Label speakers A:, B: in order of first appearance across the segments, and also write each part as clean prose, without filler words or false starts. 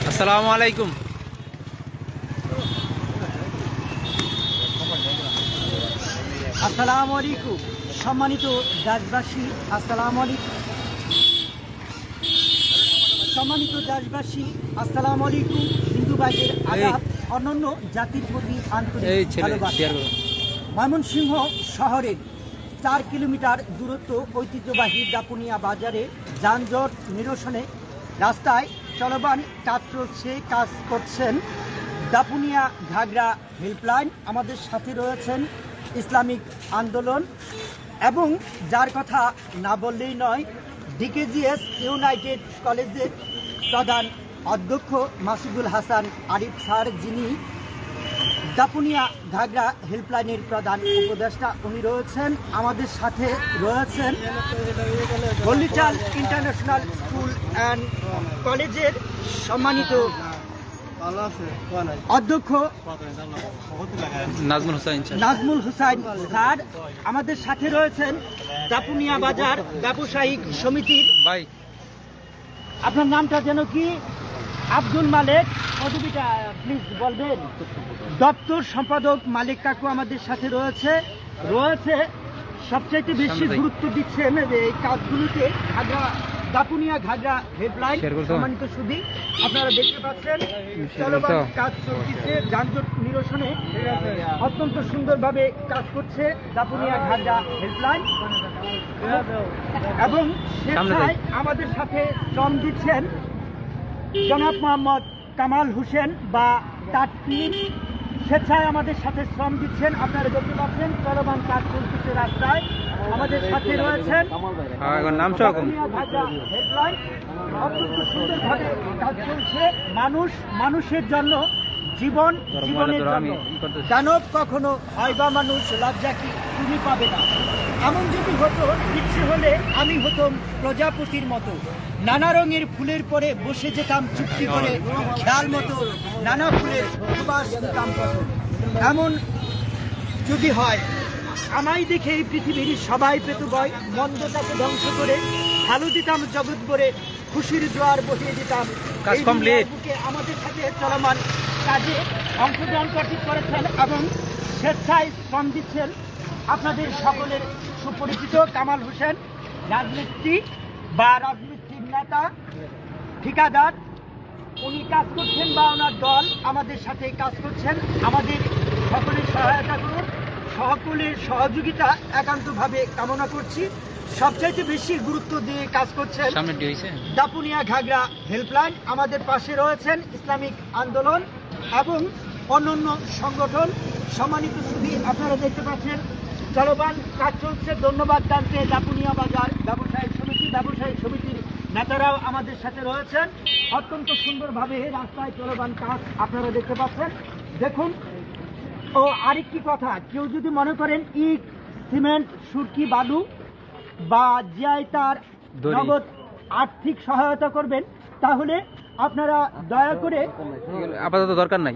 A: আসসালামু আলাইকুম।
B: আসসালামু আলাইকুম সম্মানিত দেশবাসী, আসসালামু আলাইকুম সম্মানিত দেশবাসী, আসসালামু আলাইকুম। হিন্দু ভাইদের আদাব, অন্যান্য জাতির প্রতি আন্তরিক ভালোবাসা। ময়মনসিংহ শহরের 4 কিলোমিটার দূরত্ব ঐতিহ্যবাহী দাপুনিয়া বাজারে যানজট নিরসনে রাস্তায় চলমান কাজ চলছে। কাজ করছেন দাপুনিয়া ঘাগড়া হেল্পলাইন। আমাদের সাথে রয়েছেন ইসলামিক আন্দোলন এবং যার কথা না বললেই নয়, ডিকেজিএস ইউনাইটেড কলেজের প্রধান অধ্যক্ষ মাসুদুল হাসান আরিফ স্যার, যিনি দাপুনিয়া ঘাগড়া হেল্পলাইনের প্রধান উপদেষ্টা, উনি রয়েছেন। আমাদের সাথে রয়েছেন হলিচাল ইন্টারন্যাশনাল স্কুল অ্যান্ড কলেজের সম্মানিত অধ্যক্ষ নাজমুল হুসাইন স্যার। আমাদের সাথে রয়েছেন দাপুনিয়া বাজার ব্যবসায়িক সমিতির
A: ভাই,
B: আপনার নামটা যেন কি? আব্দুল মালিক, পদবিটা প্লিজ বলবেন। দপ্তর সম্পাদক মালিক কাকু আমাদের সাথে রয়েছে। সবচাইতে বেশি গুরুত্ব দিচ্ছেন এই কাজগুলোতে দাপুনিয়া ঘাগড়া হেল্পলাইন। সম্মানিত সুধী, আপনারা দেখতে পাচ্ছেন চলমান কাজ চলছে, যানজট নিরসনে অত্যন্ত সুন্দরভাবে কাজ করছে দাপুনিয়া ঘাগড়া হেল্পলাইন এবং স্বেচ্ছায় আমাদের সাথে শ্রম দিচ্ছেন জনাব মোহাম্মদ কামাল হোসেন বা তার টিম। স্বেচ্ছায় আমাদের সাথে শ্রম দিচ্ছেন। আপনারা দেখতে পাচ্ছেন চলমান কাজ চলছে রাস্তায়। আমাদের সাথে রয়েছেন হেল্পলাইন। অত্যন্ত সুন্দরভাবে কাজ চলছে। মানুষের জন্য, জীবনের জন্য। দানব কখনো হয় বা মানুষ, লজ্জা কি তুমি পাবে না। এমন যদি হতো, ইচ্ছে হলে আমি হতাম প্রজাপতির মতো, নানা রঙের ফুলের পরে বসে যেতাম চুক্তি করে, খেয়াল মতো নানা ফুলের সুবাস দিতাম কত। এমন যদি হয়, আমায় দেখে এই পৃথিবীর সবাই পেত ভয়, মন্দটাকে ধ্বংস করে ভালো দিতাম জগৎ করে, খুশির জোয়ার বসিয়ে দিতাম। আমাদের সাথে চলমান কাজে অংশগ্রহণ করেছেন এবং স্বেচ্ছায় শ্রম দিচ্ছেন আপনাদের সকলের সুপরিচিত কামাল হোসেন, রাজমিস্ত্রির নেতা, ঠিকাদার। উনি কাজ করছেন বা ওনার দল আমাদের সাথে কাজ করছেন। আমাদের সকলের সহায়তা করুন, সকলের সহযোগিতা একান্তভাবে কামনা করছি। সবচাইতে বেশি গুরুত্ব দিয়ে কাজ করছেন দাপুনিয়া ঘাগড়া হেল্পলাইন। আমাদের পাশে রয়েছেন ইসলামিক আন্দোলন এবং অন্যান্য সংগঠন। সম্মানিত সুধী, আপনারা দেখতে পাচ্ছেন চলমান কাজ চলছে। ধন্যবাদ জানতে দাপুনিয়া বাজার ব্যবসায়িক সমিতির নেতারাও আমাদের সাথে রয়েছেন। অত্যন্ত সুন্দরভাবে রাস্তায় চলমান কাজ আপনারা দেখতে পাচ্ছেন। দেখুন, ও আরেকটি কথা, কেউ যদি মনে করেন ইট, সিমেন্ট, সুরকি, বালু বা জিআই তার নগদ আর্থিক সহায়তা করবেন, তাহলে আপনারা দয়া করে,
A: আপাতত দরকার নাই।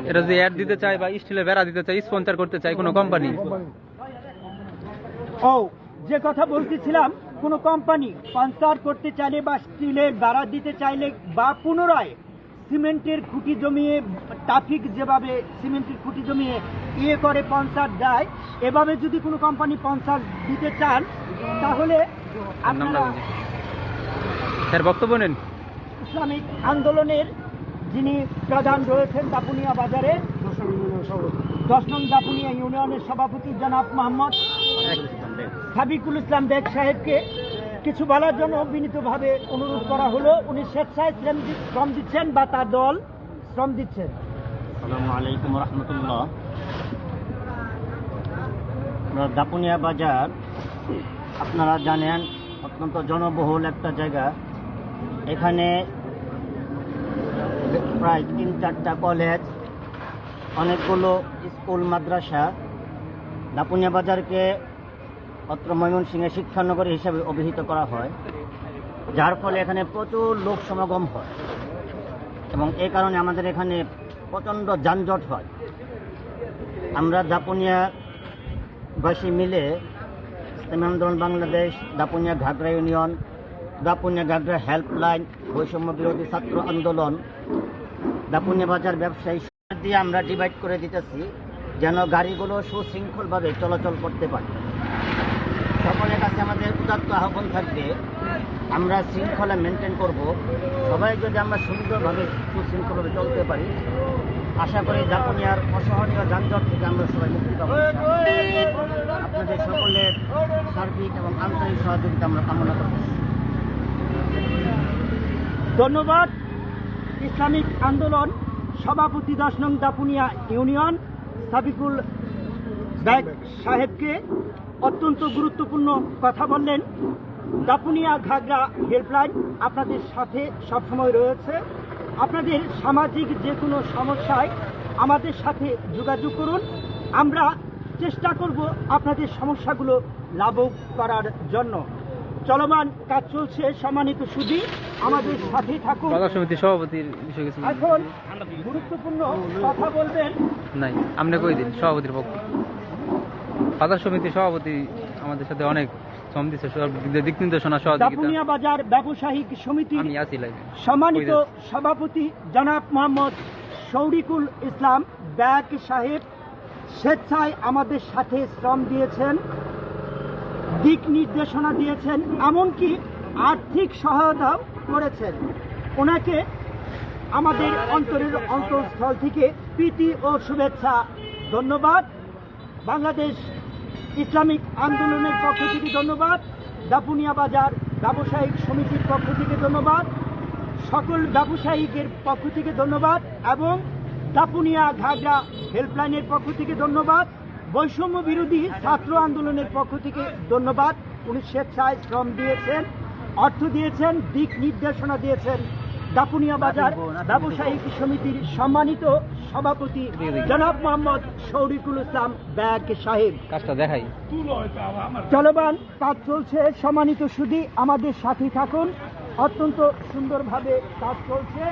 A: এটা যদি অ্যাড দিতে চায় বা স্টিলের বেড়া দিতে চায়, স্পন্সর করতে চায় কোনো কোম্পানি,
B: যে কথা বলতেছিলাম, কোনো কোম্পানি স্পন্সর করতে চাইলে বা স্টিলের বেড়া দিতে চাইলে বা পুনরায় সিমেন্টের খুঁটি জমিয়ে, ট্রাফিক যেভাবে সিমেন্টের খুঁটি জমিয়ে করে স্পন্সর দেয়, এভাবে যদি কোনো কোম্পানি স্পন্সর দিতে চান, তাহলে আপনারা
A: বক্তব্য নেন।
B: ইসলামিক আন্দোলনের যিনি প্রধান রয়েছেন দাপুনিয়া বাজারে 10 নং দাপুনিয়া ইউনিয়নের সভাপতি জনাব মোহাম্মদ সাবিকুল ইসলাম বেগ সাহেবকে কিছু বলার জন্য বিনীতভাবে অনুরোধ করা হলো। উনি স্বেচ্ছায় শ্রম দিচ্ছেন বা তার দল শ্রম দিচ্ছেন।
C: আসসালামু আলাইকুম রহমতুল্লাহ। দাপুনিয়া বাজার আপনারা জানেন অত্যন্ত জনবহুল একটা জায়গা। এখানে প্রায় 3-4টা কলেজ, অনেকগুলো স্কুল, মাদ্রাসা। দাপুনিয়া বাজারকে অত্র ময়মনসিংহের শিক্ষানগরী হিসাবে অভিহিত করা হয়, যার ফলে এখানে প্রচুর লোক সমাগম হয় এবং এই কারণে আমাদের এখানে প্রচণ্ড যানজট হয়। আমরা দাপুনিয়াবাসী মিলে ইসলামী আন্দোলন বাংলাদেশ, দাপুনিয়া ঘাগড়া ইউনিয়ন দাপুনিয়া ঘাগড়া হেল্পলাইন, বৈষম্য বিরোধী ছাত্র আন্দোলন, দাপুনিয়া বাজার ব্যবসায়ী দিয়ে আমরা ডিভাইড করে দিতেছি যেন গাড়িগুলো সুশৃঙ্খলভাবে চলাচল করতে পারে। সকলের কাছে আমাদের উদাত্ত আহ্বান থাকবে, আমরা শৃঙ্খলা মেনটেন করব। সবাই যদি আমরা সুন্দরভাবে সুশৃঙ্খলভাবে চলতে পারি, আশা করি দাপুনিয়ার অসহনীয় যানজট থেকে আমরা সবাই মুক্তি পাবো। আপনাদের সকলের সার্বিক এবং আন্তরিক সহযোগিতা আমরা কামনা করতেছি।
B: ধন্যবাদ ইসলামিক আন্দোলন সভাপতি 10 নং দাপুনিয়া ইউনিয়ন সাবিকুল বেগ সাহেবকে। অত্যন্ত গুরুত্বপূর্ণ কথা বললেন। দাপুনিয়া ঘাগড়া হেল্পলাইন আপনাদের সাথে সবসময় রয়েছে। আপনাদের সামাজিক যে কোনো সমস্যায় আমাদের সাথে যোগাযোগ করুন। আমরা চেষ্টা করব আপনাদের সমস্যাগুলো লাঘব করার জন্য। চলমান কাজ চলছে। সম্মানিত সুধী, আমাদের সাথেই থাকুন।
A: বাজার সমিতির সভাপতির বিষয়ে কিছু
B: এখন গুরুত্বপূর্ণ কথা বলবেন।
A: নাই, আপনি কই দিন সভাপতির পক্ষে। বাজার সমিতির সভাপতি আমাদের সাথে অনেক শ্রম দিচ্ছে, দিক নির্দেশনা সহযোগিতা।
B: দাপুনিয়া বাজার ব্যবসায়িক সমিতি
A: আমি আছি লাইভে।
B: সম্মানিত সভাপতি জনাব মোহাম্মদ শৌরিকুল ইসলাম ব্যাগ সাহেব স্বেচ্ছায় আমাদের সাথে শ্রম দিয়েছেন, দিক নির্দেশনা দিয়েছেন, এমনকি আর্থিক সহায়তাও করেছেন। ওনাকে আমাদের অন্তরের অন্তঃস্থল থেকে প্রীতি ও শুভেচ্ছা, ধন্যবাদ। বাংলাদেশ ইসলামিক আন্দোলনের পক্ষ থেকে ধন্যবাদ, দাপুনিয়া বাজার ব্যবসায়িক সমিতির পক্ষ থেকে ধন্যবাদ, সকল ব্যবসায়িকের পক্ষ থেকে ধন্যবাদ এবং দাপুনিয়া ঘাগড়া হেল্পলাইনের পক্ষ থেকে ধন্যবাদ, বৈষম্য বিরোধী ছাত্র আন্দোলনের পক্ষ থেকে ধন্যবাদ। উনি স্বেচ্ছায় শ্রম দিয়েছেন, অর্থ দিয়েছেন, দিক নির্দেশনা দিয়েছেন। দাপুনিয়া বাজার ব্যবসায়িক সমিতির সম্মানিত সভাপতি জনাব মোহাম্মদ শৌরিকুল ইসলাম ব্যাগ সাহেব।
A: কাজটা দেখাই।
B: চলমান কাজ চলছে। সম্মানিত সুধী, আমাদের সাথে থাকুন। অত্যন্ত সুন্দরভাবে কাজ চলছে।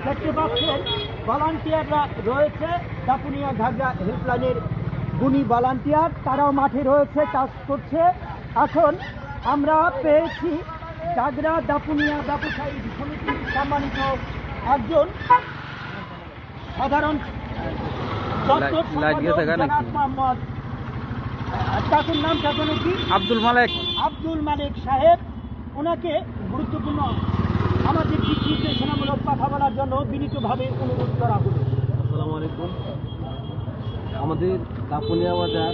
B: দেখতে পাচ্ছেন ভলান্টিয়াররা রয়েছে, দাপুনিয়া ঘাগড়া হেল্পলাইনের গুণী ভলান্টিয়ার, তারাও মাঠে রয়েছে, কাজ করছে। এখন আমরা পেয়েছি ঘাগড়া দাপুনিয়া ব্যবসায়ী সমিতির সম্মানিত একজন সাধারণ দপ্তর জনাব মোহাম্মদ, তার নামটা যেন কি, আব্দুল মালিক সাহেব। ওনাকে গুরুত্বপূর্ণ আমাদের দিক নির্দেশনামূলক কথা বলার জন্য বিনীতভাবে অনুরোধ করা হলো।
D: আসসালামু আলাইকুম। আমাদের দাপুনিয়া বাজার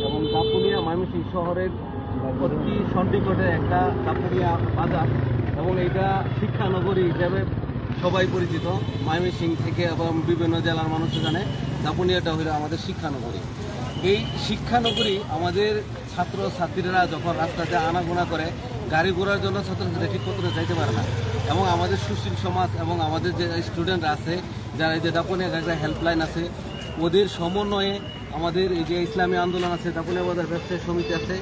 D: এবং দাপুনিয়া ময়মনসিংহ শহরের অতি সন্নিকটে একটা দাপুনিয়া বাজার এবং এইটা শিক্ষানগরী হিসেবে সবাই পরিচিত। ময়মনসিংহ থেকে এবং বিভিন্ন জেলার মানুষ জানে দাপুনিয়াটা হলো আমাদের শিক্ষানগরী। এই শিক্ষানগরী আমাদের ছাত্র ছাত্রীরা যখন রাস্তাতে আনাগোনা করে, গাড়ি ঘোড়ার জন্য ছাত্রছাত্রীরা ঠিক মতো যাইতে পারে না। এবং আমাদের সুশীল সমাজ এবং আমাদের যে স্টুডেন্টরা আছে, যারা এই যে দাপুনিয়া ঘাগড়া হেল্পলাইন আছে, ওদের সমন্বয়ে আমাদের এই যে ইসলামী আন্দোলন আছে, দাপুনিয়া বাজার ব্যবসায়ী সমিতি আছে,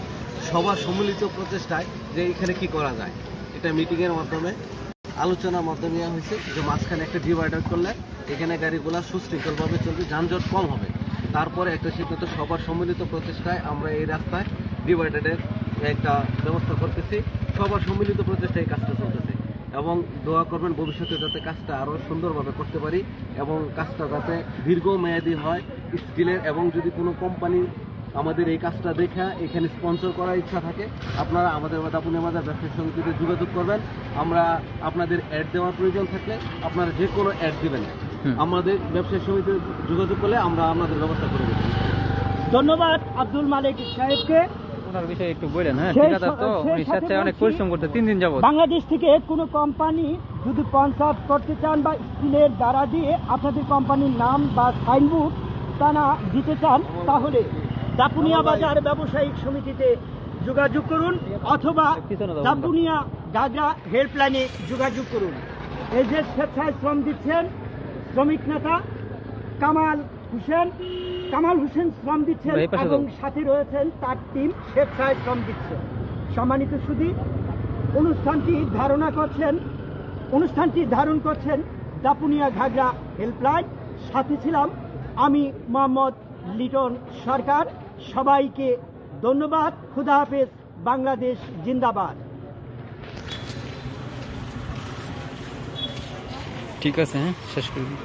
D: সবার সম্মিলিত প্রচেষ্টায় যে এখানে কি করা যায়, এটা মিটিংয়ের মাধ্যমে আলোচনার মাধ্যমে নেওয়া হয়েছে যে মাঝখানে একটা ডিভাইডার করলে এখানে গাড়িগুলো সুশৃঙ্খলভাবে চলবে, যানজট কম হবে। তারপরে একটা সিদ্ধান্ত সবার সম্মিলিত প্রচেষ্টায় আমরা এই রাস্তায় ডিভাইডারের একটা ব্যবস্থা করতেছি। সবার সম্মিলিত প্রচেষ্টায় এই কাজটা চলতেছে এবং দোয়া করবেন ভবিষ্যতে যাতে কাজটা আরও সুন্দরভাবে করতে পারি এবং কাজটা যাতে দীর্ঘমেয়াদী হয়, স্কিলের। এবং যদি কোনো কোম্পানি আমাদের এই কাজটা দেখে এখানে স্পন্সর করার ইচ্ছা থাকে, আপনারা আমাদের দাপুনিয়া বাজার ব্যবসায়ী সমিতিতে যোগাযোগ করবেন। আমরা আপনাদের অ্যাড দেওয়ার প্রয়োজন থাকলে আপনারা যে কোনো অ্যাড দিবেন, আমাদের ব্যবসায়ী সমিতিতে যোগাযোগ করলে আমরা আপনাদের ব্যবস্থা করে দেব।
B: ধন্যবাদ আব্দুল মালিক সাহেবকে।
A: ওনার বিষয়ে একটু বলেন। হ্যাঁ, ঠিকাদার তো উনি স্বেচ্ছায় অনেক পরিশ্রম করতে 3 দিন যাবত।
B: বাংলাদেশ থেকে কোনো কোম্পানি যদি স্পন্সর করতে চান বা স্কিলের দ্বারা দিয়ে আপনাদের কোম্পানির নাম বা সাইনবোর্ড তারা দিতে চান, তাহলে দাপুনিয়া বাজার ব্যবসায়িক সমিতিতে যোগাযোগ করুন অথবা দাপুনিয়া ঘাগড়া হেল্পলাইনে যোগাযোগ করুন। এই যে স্বেচ্ছায় শ্রম দিচ্ছেন শ্রমিক নেতা কামাল হোসেন শ্রম দিচ্ছেন এবং সাথে রয়েছেন তার টিম স্বেচ্ছায় শ্রম দিচ্ছে। সম্মানিত সুধী, অনুষ্ঠানটি ধারণ করছেন দাপুনিয়া ঘাগড়া হেল্পলাইন। সাথে ছিলাম আমি মোহাম্মদ লিটন সরকার। সবাইকে ধন্যবাদ। খুদা হাফেজ। বাংলাদেশ জিন্দাবাদ।
A: ঠিক আছে, হ্যাঁ শেষ করে দিই।